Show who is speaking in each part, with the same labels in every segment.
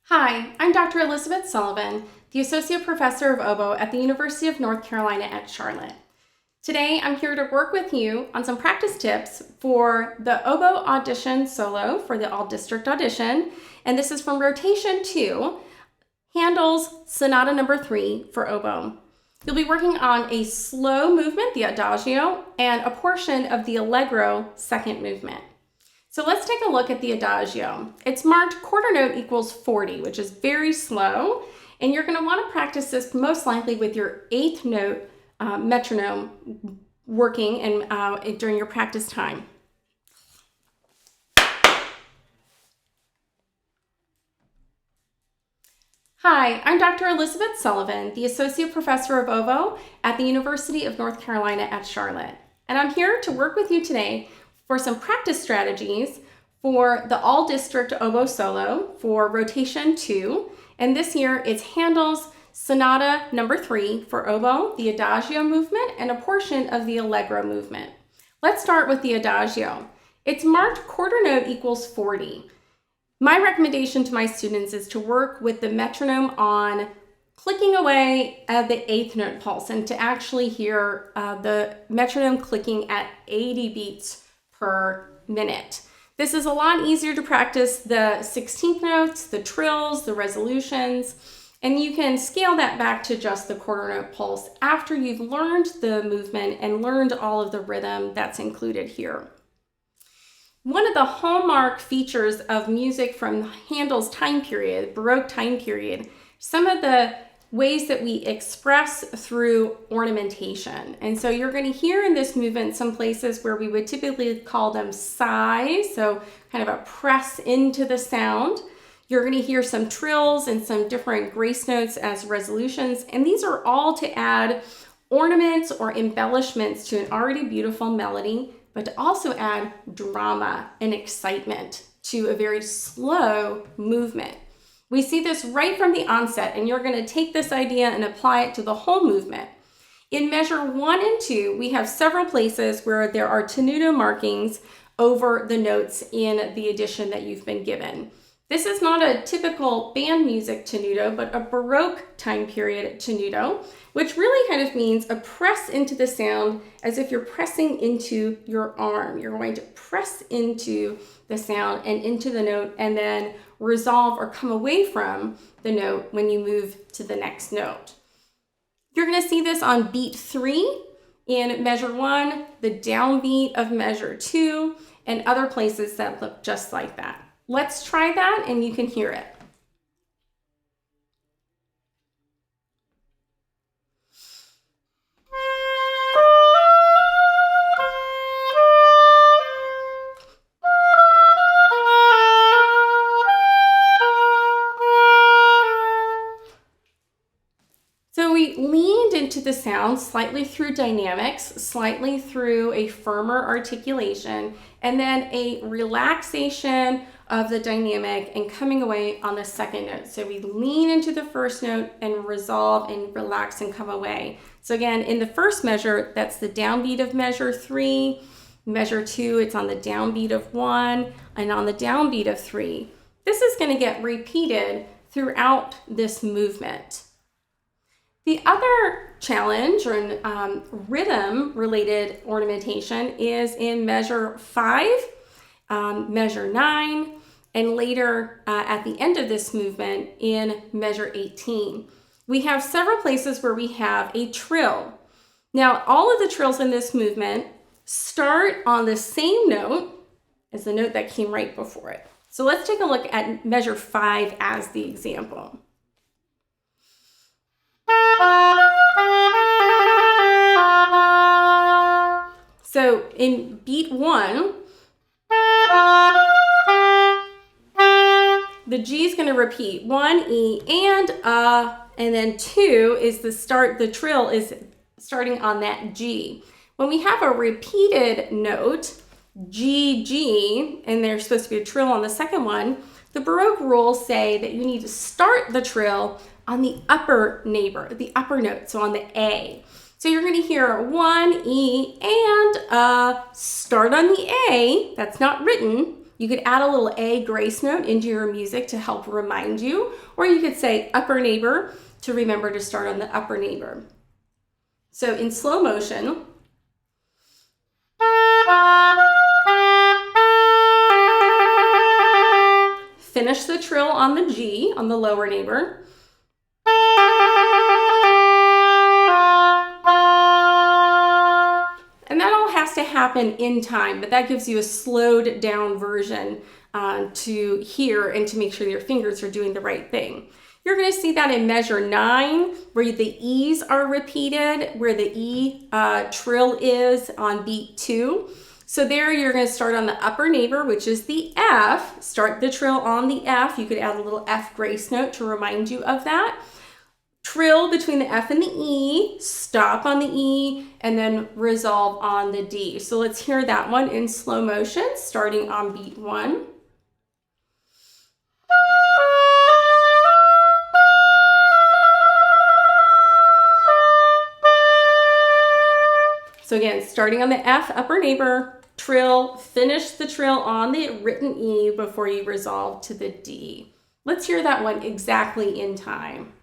Speaker 1: Hi, I'm Dr. Elizabeth Sullivan, the Associate Professor of Oboe at the University of North Carolina at Charlotte. Today, I'm here to work with you on some practice tips for the oboe audition solo for the All-District Audition, and this is from Rotation 2, Handel's Sonata No. 3 for oboe. You'll be working on a slow movement, the Adagio, and a portion of the Allegro second movement. So let's take a look at the Adagio. It's marked quarter note equals 40, which is very slow, and you're going to want to practice this most likely with your eighth note metronome working and during your practice time. Hi, I'm Dr. Elizabeth Sullivan, the Associate Professor of Oboe at the University of North Carolina at Charlotte, and I'm here to work with you today for some practice strategies for the All-District Oboe Solo for Rotation 2. And this year it's Handel's Sonata No. 3 for oboe, the Adagio movement, and a portion of the Allegro movement. Let's start with the Adagio. It's marked quarter note equals 40. My recommendation to my students is to work with the metronome on clicking away at the eighth note pulse and to actually hear the metronome clicking at 80 beats per minute. This is a lot easier to practice the 16th notes, the trills, the resolutions, and you can scale that back to just the quarter note pulse after you've learned the movement and learned all of the rhythm that's included here. One of the hallmark features of music from Handel's time period, Baroque time period, some of the ways that we express through ornamentation. And so you're going to hear in this movement some places where we would typically call them sighs, so kind of a press into the sound. You're going to hear some trills and some different grace notes as resolutions, and these are all to add ornaments or embellishments to an already beautiful melody, but to also add drama and excitement to a very slow movement. We see this right from the onset, and you're going to take this idea and apply it to the whole movement. In measure 1 and 2, we have several places where there are tenuto markings over the notes in the edition that you've been given. This is not a typical band music tenuto, but a Baroque time period tenuto, which really kind of means a press into the sound as if you're pressing into your arm. You're going to press into the sound and into the note and then resolve or come away from the note when you move to the next note. You're going to see this on beat 3 in measure 1, the downbeat of measure 2, and other places that look just like that. Let's try that and you can hear it. So we leaned into the sound slightly through dynamics, slightly through a firmer articulation, and then a relaxation of the dynamic and coming away on the second note. So we lean into the first note and resolve and relax and come away. So again, in the first measure, that's the downbeat of measure 3. Measure 2, it's on the downbeat of 1, and on the downbeat of 3. This is going to get repeated throughout this movement. The other challenge or rhythm-related ornamentation is in measure 5, measure 9, and later at the end of this movement in measure 18. We have several places where we have a trill. Now, all of the trills in this movement start on the same note as the note that came right before it. So let's take a look at measure 5 as the example. So in beat 1, the G is going to repeat 1, E, and then 2 is the start. The trill is starting on that G. When we have a repeated note, G, G, and there's supposed to be a trill on the second one, the Baroque rules say that you need to start the trill on the upper note, so on the A. So you're going to hear 1, E, and start on the A, that's not written, You could add a little A grace note into your music to help remind you, or you could say upper neighbor to remember to start on the upper neighbor. So in slow motion, finish the trill on the G, on the lower neighbor. And that all has to happen in time, but that gives you a slowed down version to hear and to make sure your fingers are doing the right thing. You're going to see that in measure 9, where the E's are repeated, where the E trill is on beat 2. So there you're going to start on the upper neighbor, which is the F. Start the trill on the F. You could add a little F grace note to remind you of that. Trill between the F and the E, stop on the E, and then resolve on the D. So let's hear that one in slow motion, starting on beat 1. So again, starting on the F, upper neighbor, trill, finish the trill on the written E before you resolve to the D. Let's hear that one exactly in time.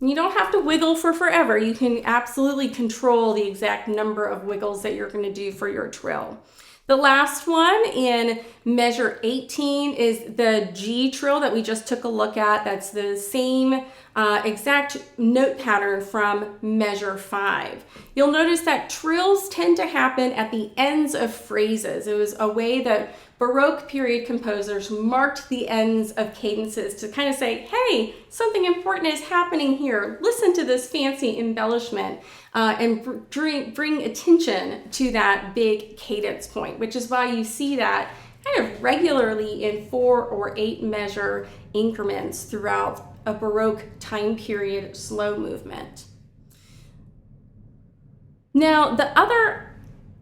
Speaker 1: You don't have to wiggle for forever. You can absolutely control the exact number of wiggles that you're going to do for your trill. The last one in measure 18 is the G trill that we just took a look at. That's the same exact note pattern from measure 5. You'll notice that trills tend to happen at the ends of phrases. It was a way that Baroque period composers marked the ends of cadences to kind of say, hey, something important is happening here. Listen to this fancy embellishment and bring attention to that big cadence point, which is why you see that kind of regularly in 4 or 8 measure increments throughout a Baroque time period slow movement. Now, the other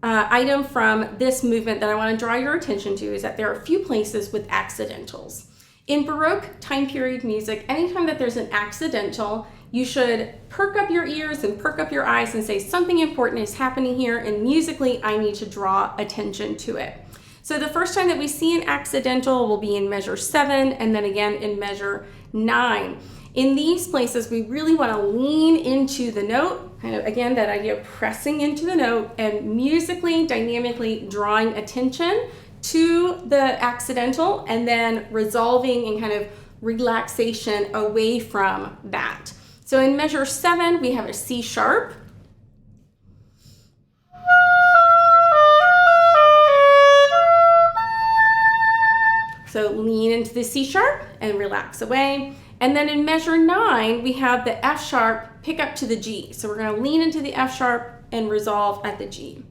Speaker 1: item from this movement that I want to draw your attention to is that there are a few places with accidentals. In Baroque time period music, anytime that there's an accidental, you should perk up your ears and perk up your eyes and say something important is happening here, and musically I need to draw attention to it. So the first time that we see an accidental will be in measure 7 and then again in measure 9. In these places, we really want to lean into the note, kind of again, that idea of pressing into the note and musically, dynamically drawing attention to the accidental and then resolving and kind of relaxation away from that. So in measure 7, we have a C sharp. So lean into the C sharp and relax away. And then in measure 9, we have the F sharp pick up to the G. So we're going to lean into the F sharp and resolve at the G.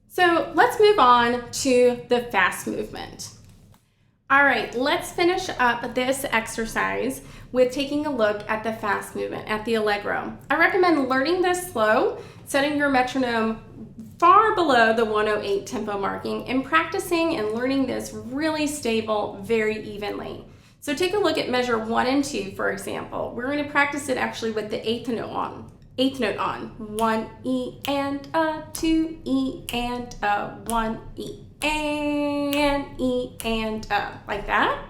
Speaker 1: So let's move on to the fast movement. All right, let's finish up this exercise with taking a look at the fast movement, at the Allegro. I recommend learning this slow, setting your metronome far below the 108 tempo marking, and practicing and learning this really stable, very evenly. So take a look at measure 1 and 2, for example. We're going to practice it actually with the eighth note on. 1 E and a, 2 E and a, 1 E and a, like that.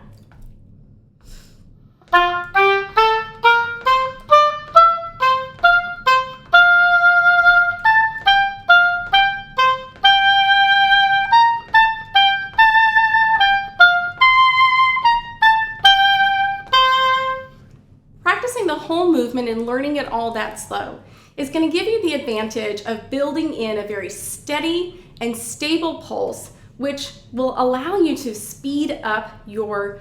Speaker 1: Practicing the whole movement and learning it all that slow is going to give you the advantage of building in a very steady and stable pulse, which will allow you to speed up your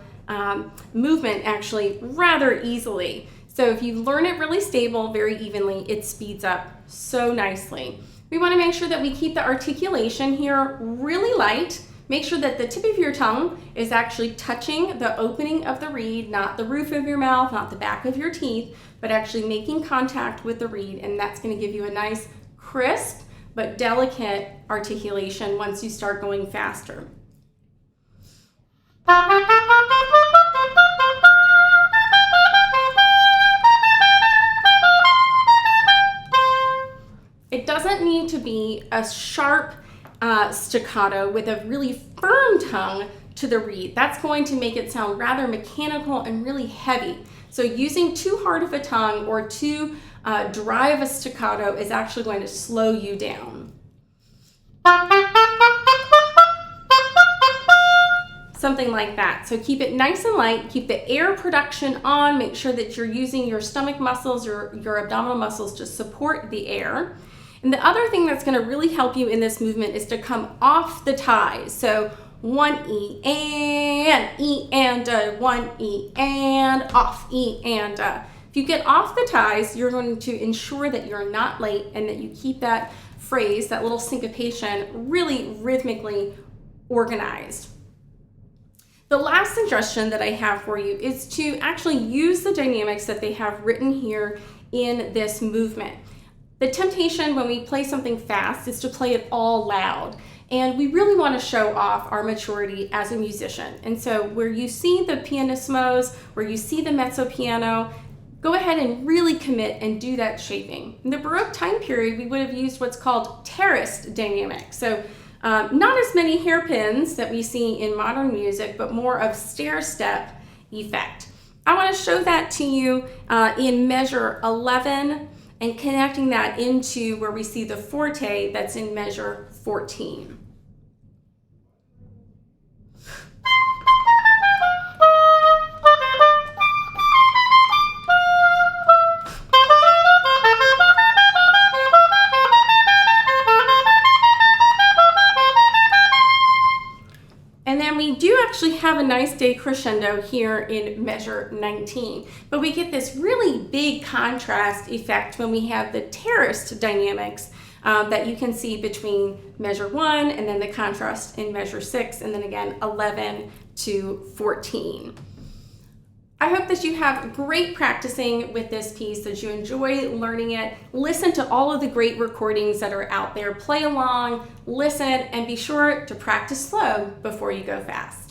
Speaker 1: movement actually rather easily. So if you learn it really stable, very evenly, it speeds up so nicely. We want to make sure that we keep the articulation here really light, make sure that the tip of your tongue is actually touching the opening of the reed, not the roof of your mouth, not the back of your teeth, but actually making contact with the reed, and that's going to give you a nice, crisp, but delicate articulation once you start going faster. It doesn't need to be a sharp staccato with a really firm tongue to the reed. That's going to make it sound rather mechanical and really heavy. So using too hard of a tongue or too dry of a staccato is actually going to slow you down. Something like that. So keep it nice and light, keep the air production on, make sure that you're using your stomach muscles, your abdominal muscles to support the air. And the other thing that's going to really help you in this movement is to come off the ties. So 1 E and 1 E and off E and If you get off the ties, you're going to ensure that you're not late and that you keep that phrase, that little syncopation, really rhythmically organized. The last suggestion that I have for you is to actually use the dynamics that they have written here in this movement. The temptation when we play something fast is to play it all loud. And we really want to show off our maturity as a musician. And so where you see the pianissimos, where you see the mezzo piano, go ahead and really commit and do that shaping. In the Baroque time period, we would have used what's called terraced dynamics. So not as many hairpins that we see in modern music, but more of stair-step effect. I want to show that to you in measure 11 and connecting that into where we see the forte that's in measure 14. And then we do actually have a nice decrescendo here in measure 19, but we get this really big contrast effect when we have the terraced dynamics that you can see between measure 1 and then the contrast in measure 6, and then again 11 to 14. I hope that you have great practicing with this piece, that you enjoy learning it. Listen to all of the great recordings that are out there. Play along, listen, and be sure to practice slow before you go fast.